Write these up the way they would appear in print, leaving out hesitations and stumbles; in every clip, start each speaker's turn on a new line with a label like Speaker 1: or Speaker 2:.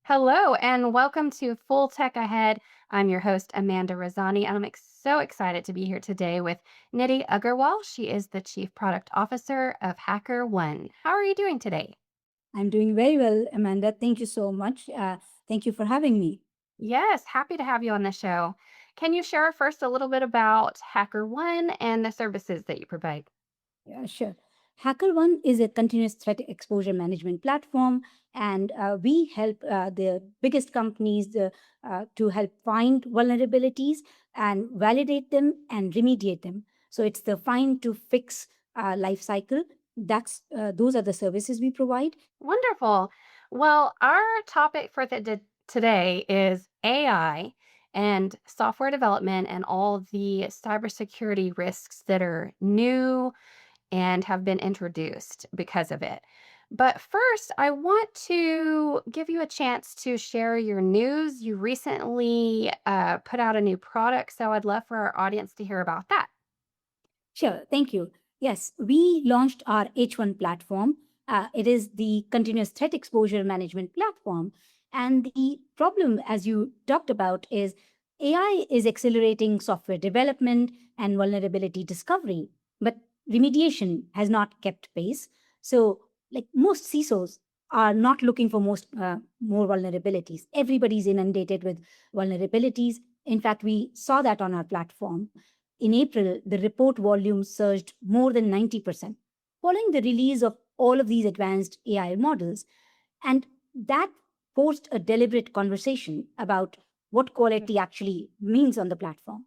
Speaker 1: Hello and welcome to Full Tech Ahead. I'm your host, Amanda Razani, and so excited to be here today with Nidhi Aggarwal. She is the Chief Product Officer of HackerOne. How are you doing today?
Speaker 2: I'm doing very well, Amanda. Thank you so much. Thank you for having me.
Speaker 1: Yes, happy to have you on the show. Can you share first a little bit about HackerOne and the services that you provide?
Speaker 2: Yeah, sure. HackerOne is a continuous threat exposure management platform, and we help the biggest companies to help find vulnerabilities and validate them and remediate them. So it's the find to fix life cycle. Those are the services we provide.
Speaker 1: Wonderful. Well, our topic for today is AI and software development and all the cybersecurity risks that are new and have been introduced because of it. But first, I want to give you a chance to share your news. You recently put out a new product, so I'd love for our audience to hear about that.
Speaker 2: Sure, thank you. Yes, we launched our H1 platform. It is the continuous threat exposure management platform. And the problem, as you talked about, is AI is accelerating software development and vulnerability discovery, but remediation has not kept pace. So, like most CISOs are not looking for more vulnerabilities. Everybody's inundated with vulnerabilities. In fact, we saw that on our platform. In April, the report volume surged more than 90%, following the release of all of these advanced AI models. And that forced a deliberate conversation about what quality actually means on the platform.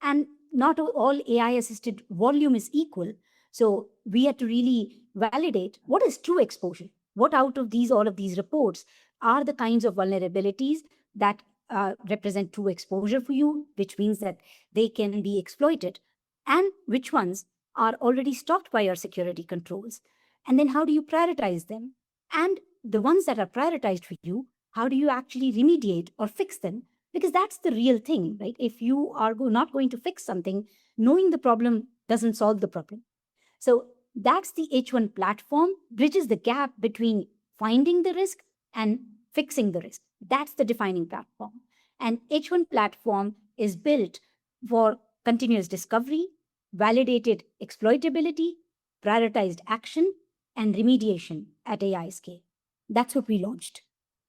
Speaker 2: And not all AI assisted volume is equal. So we had to really validate what is true exposure. What out of all of these reports are the kinds of vulnerabilities that represent true exposure for you, which means that they can be exploited, and which ones are already stopped by your security controls. And then how do you prioritize them? And the ones that are prioritized for you, how do you actually remediate or fix them? Because that's the real thing, right? If you are not going to fix something, knowing the problem doesn't solve the problem. So that's the H1 platform, bridges the gap between finding the risk and fixing the risk. That's the defining platform. And H1 platform is built for continuous discovery, validated exploitability, prioritized action, and remediation at AI scale. That's what we launched.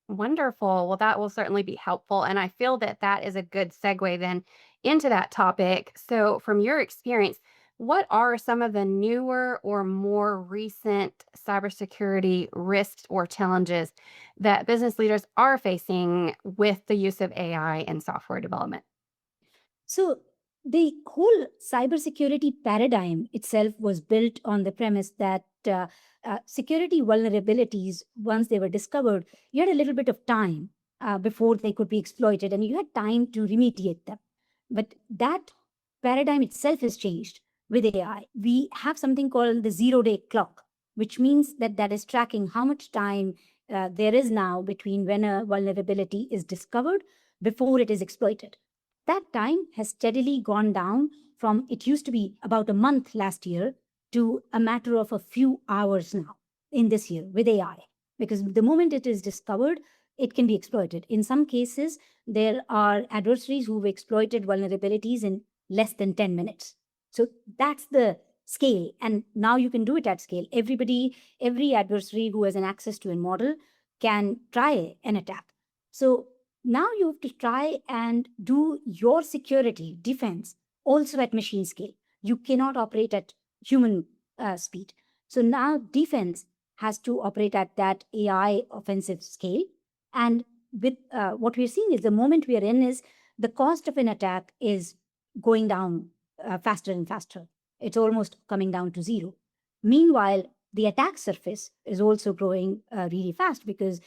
Speaker 1: Wonderful. Well, that will certainly be helpful. And I feel that that is a good segue then into that topic. So, from your experience, what are some of the newer or more recent cybersecurity risks or challenges that business leaders are facing with the use of AI in software development?
Speaker 2: So the whole cybersecurity paradigm itself was built on the premise that security vulnerabilities, once they were discovered, you had a little bit of time before they could be exploited, and you had time to remediate them. But that paradigm itself has changed with AI. We have something called the zero-day clock, which means that that is tracking how much time there is now between when a vulnerability is discovered before it is exploited. That time has steadily gone down from it used to be about a month last year to a matter of a few hours now in this year with AI. Because the moment it is discovered, it can be exploited. In some cases, there are adversaries who've exploited vulnerabilities in less than 10 minutes. So that's the scale. And now you can do it at scale. Every adversary who has an access to a model can try an attack. So now you have to try and do your security defense also at machine scale. You cannot operate at human speed. So now defense has to operate at that AI offensive scale. And with what we're seeing is the moment we are in is the cost of an attack is going down faster and faster. It's almost coming down to zero. Meanwhile, the attack surface is also growing really fast because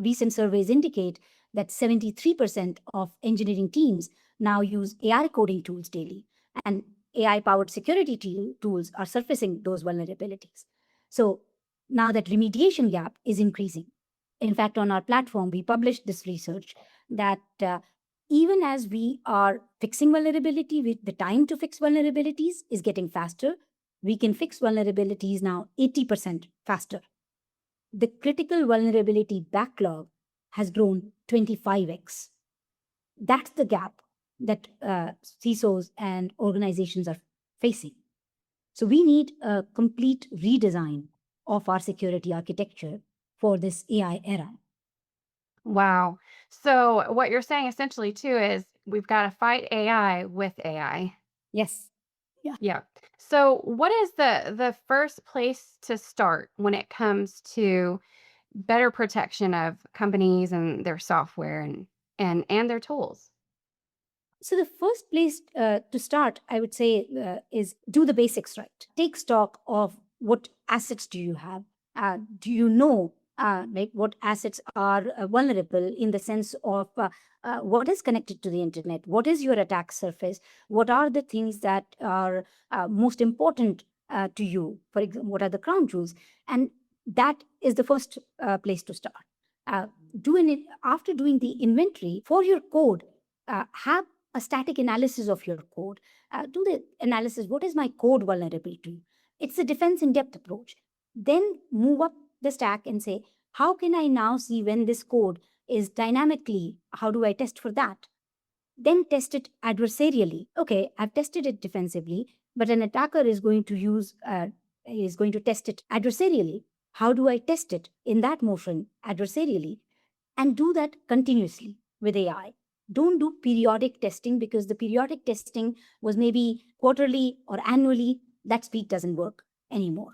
Speaker 2: recent surveys indicate that 73% of engineering teams now use AI coding tools daily. And AI powered security tools are surfacing those vulnerabilities. So now that remediation gap is increasing. In fact, on our platform, we published this research that even as we are fixing vulnerability, the time to fix vulnerabilities is getting faster. We can fix vulnerabilities now 80% faster. The critical vulnerability backlog has grown 25x. That's the gap that CISOs and organizations are facing. So we need a complete redesign of our security architecture for this AI era.
Speaker 1: Wow. So what you're saying essentially too is we've got to fight AI with AI.
Speaker 2: Yes. Yeah.
Speaker 1: Yeah. So what is the first place to start when it comes to better protection of companies and their software and their tools?
Speaker 2: So the first place to start, I would say, is do the basics right. Take stock of what assets do you have. Do you know like what assets are vulnerable in the sense of what is connected to the internet? What is your attack surface? What are the things that are most important to you? For example, what are the crown jewels? And that is the first place to start. Uh, Doing it after doing the inventory for your code. Have a static analysis of your code. Do the analysis, what is my code vulnerable to? It's a defense in depth approach. Then move up the stack and say, how can I now see when this code is dynamically? How do I test for that? Then test it adversarially. Okay, I've tested it defensively, but an attacker is going to test it adversarially. How do I test it in that motion adversarially? And do that continuously with AI. Don't do periodic testing because the periodic testing was maybe quarterly or annually. That speed doesn't work anymore.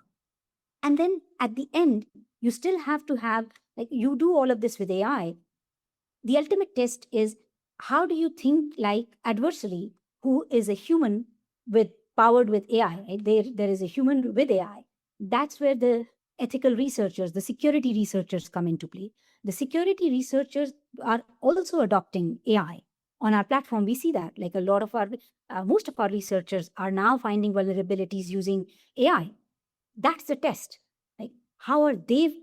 Speaker 2: And then at the end, you still have to have, like, you do all of this with AI. The ultimate test is how do you think like adversary who is a human with powered with AI, right? There is a human with AI. That's where the ethical researchers, the security researchers come into play. The security researchers are also adopting AI. On our platform, we see that like a lot of our, most of our researchers are now finding vulnerabilities using AI. That's the test. Like, how are they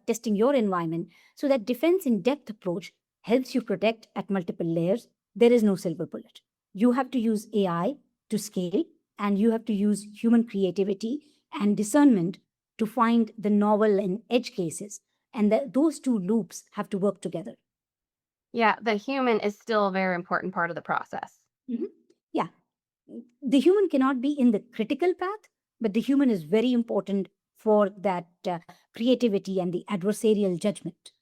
Speaker 2: testing your environment? So that defense in depth approach helps you protect at multiple layers. There is no silver bullet. You have to use AI to scale, and you have to use human creativity and discernment to find the novel and edge cases. And those two loops have to work together.
Speaker 1: Yeah, the human is still a very important part of the process.
Speaker 2: Mhm. Yeah, the human cannot be in the critical path, but the human is very important for that creativity and the adversarial judgment.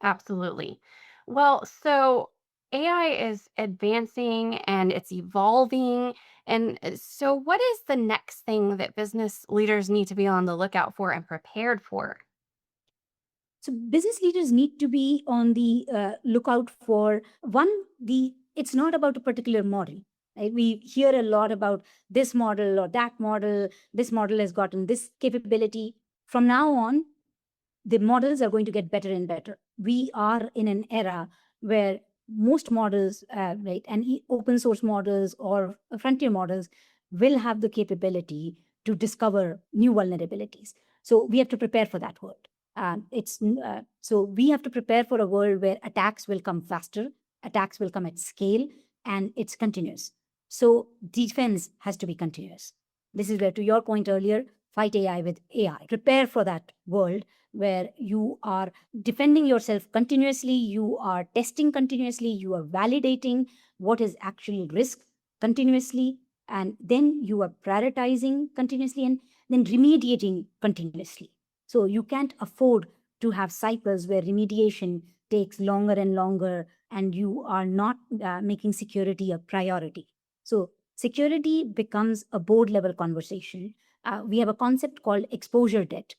Speaker 1: Absolutely. Well, so AI is advancing and it's evolving. And so, what is the next thing that business leaders need to be on the lookout for and prepared for?
Speaker 2: So business leaders need to be on the lookout for one. The It's not about a particular model. Right? We hear a lot about this model or that model. This model has gotten this capability. From now on, the models are going to get better and better. We are in an era where most models, right, and open source models or frontier models will have the capability to discover new vulnerabilities. So we have to prepare for that world. So we have to prepare for a world where attacks will come faster, attacks will come at scale, and it's continuous. So defense has to be continuous. This is where, to your point earlier, fight AI with AI. Prepare for that world where you are defending yourself continuously, you are testing continuously, you are validating what is actual risk continuously, and then you are prioritizing continuously and then remediating continuously. So you can't afford to have cycles where remediation takes longer and longer and you are not making security a priority. So security becomes a board level conversation. We have a concept called exposure debt.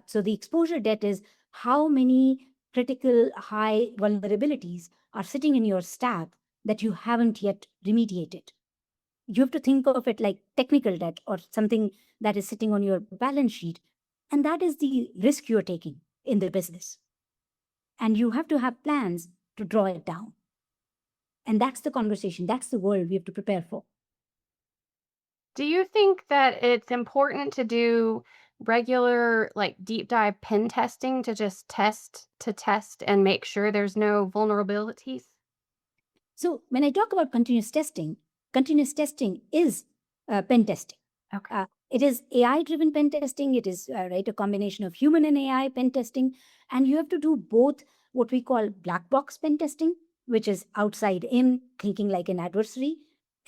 Speaker 2: So the exposure debt is how many critical high vulnerabilities are sitting in your stack that you haven't yet remediated. You have to think of it like technical debt or something that is sitting on your balance sheet. And that is the risk you're taking in the business. And you have to have plans to draw it down. And that's the conversation. That's the world we have to prepare for.
Speaker 1: Do you think that it's important to do regular, like deep dive pen testing to just test and make sure there's no vulnerabilities?
Speaker 2: So when I talk about continuous testing is pen testing.
Speaker 1: Okay.
Speaker 2: It is AI driven pen testing. It is right a combination of human and AI pen testing, and you have to do both what we call black box pen testing, which is outside in, thinking like an adversary,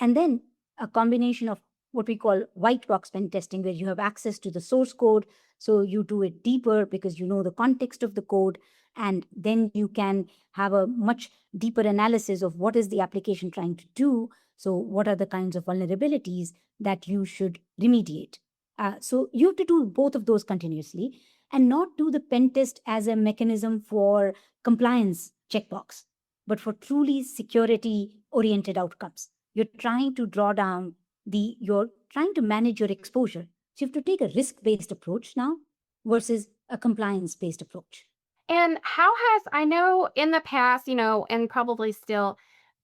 Speaker 2: and then a combination of what we call white box pen testing, where you have access to the source code. So you do it deeper because you know the context of the code, and then you can have a much deeper analysis of what is the application trying to do. So, what are the kinds of vulnerabilities that you should remediate? So, you have to do both of those continuously and not do the pen test as a mechanism for compliance checkbox, but for truly security oriented outcomes. You're trying to draw down you're trying to manage your exposure. So, you have to take a risk based approach now versus a compliance based approach.
Speaker 1: And how has, I know in the past, and probably still,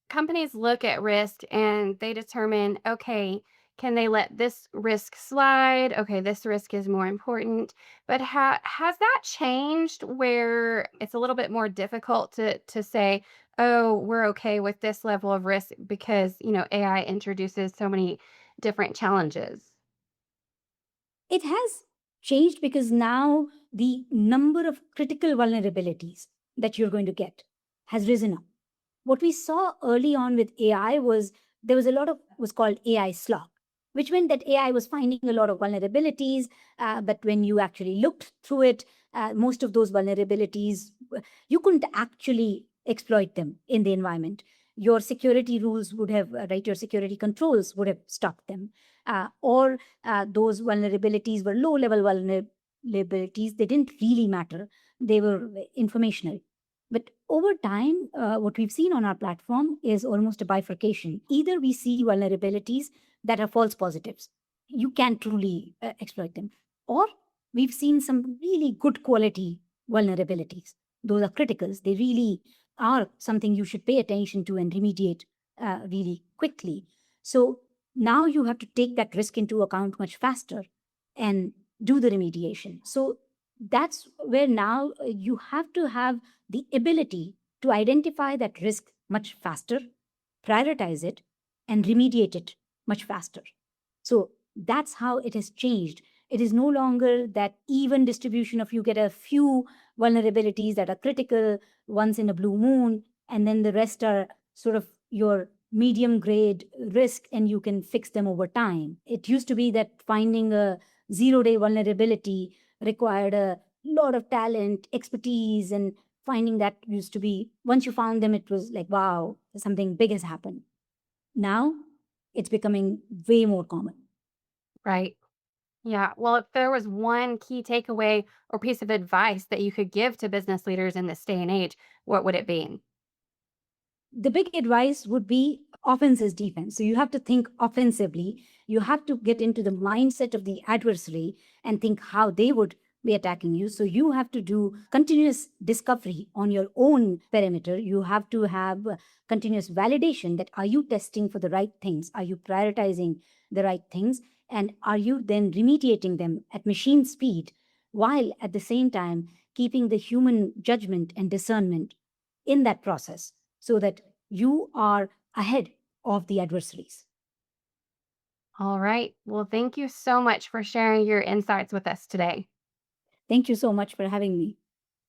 Speaker 1: companies look at risk and they determine, okay, can they let this risk slide? Okay, this risk is more important. But has that changed where it's a little bit more difficult to say, oh, we're okay with this level of risk because, AI introduces so many different challenges?
Speaker 2: It has changed because now the number of critical vulnerabilities that you're going to get has risen up. What we saw early on with AI was there was a lot of was called AI slop, which meant that AI was finding a lot of vulnerabilities. But when you actually looked through it, most of those vulnerabilities you couldn't actually exploit them in the environment. Your security rules would have, right? Your security controls would have stopped them, or those vulnerabilities were low level vulnerabilities. They didn't really matter. They were informational. But over time, what we've seen on our platform is almost a bifurcation. Either we see vulnerabilities that are false positives, you can't truly exploit them, or we've seen some really good quality vulnerabilities. Those are criticals. They really are something you should pay attention to and remediate really quickly. So now you have to take that risk into account much faster and do the remediation. So that's where now you have to have the ability to identify that risk much faster, prioritize it, and remediate it much faster. So that's how it has changed. It is no longer that even distribution of you get a few vulnerabilities that are critical once in a blue moon, and then the rest are sort of your medium grade risk and you can fix them over time. It used to be that finding a 0 day vulnerability required a lot of talent, expertise, and finding that used to be, once you found them, it was like, wow, something big has happened. Now it's becoming way more common.
Speaker 1: Right. Yeah. Well, if there was one key takeaway or piece of advice that you could give to business leaders in this day and age, what would it be?
Speaker 2: The big advice would be offense is defense. So you have to think offensively. You have to get into the mindset of the adversary and think how they would be attacking you. So you have to do continuous discovery on your own perimeter. You have to have continuous validation that are you testing for the right things? Are you prioritizing the right things? And are you then remediating them at machine speed while at the same time keeping the human judgment and discernment in that process so that you are ahead of the adversaries.
Speaker 1: All right. Well, thank you so much for sharing your insights with us today.
Speaker 2: Thank you so much for having me.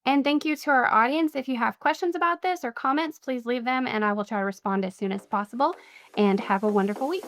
Speaker 1: And thank you to our audience. If you have questions about this or comments, please leave them and I will try to respond as soon as possible. And have a wonderful week.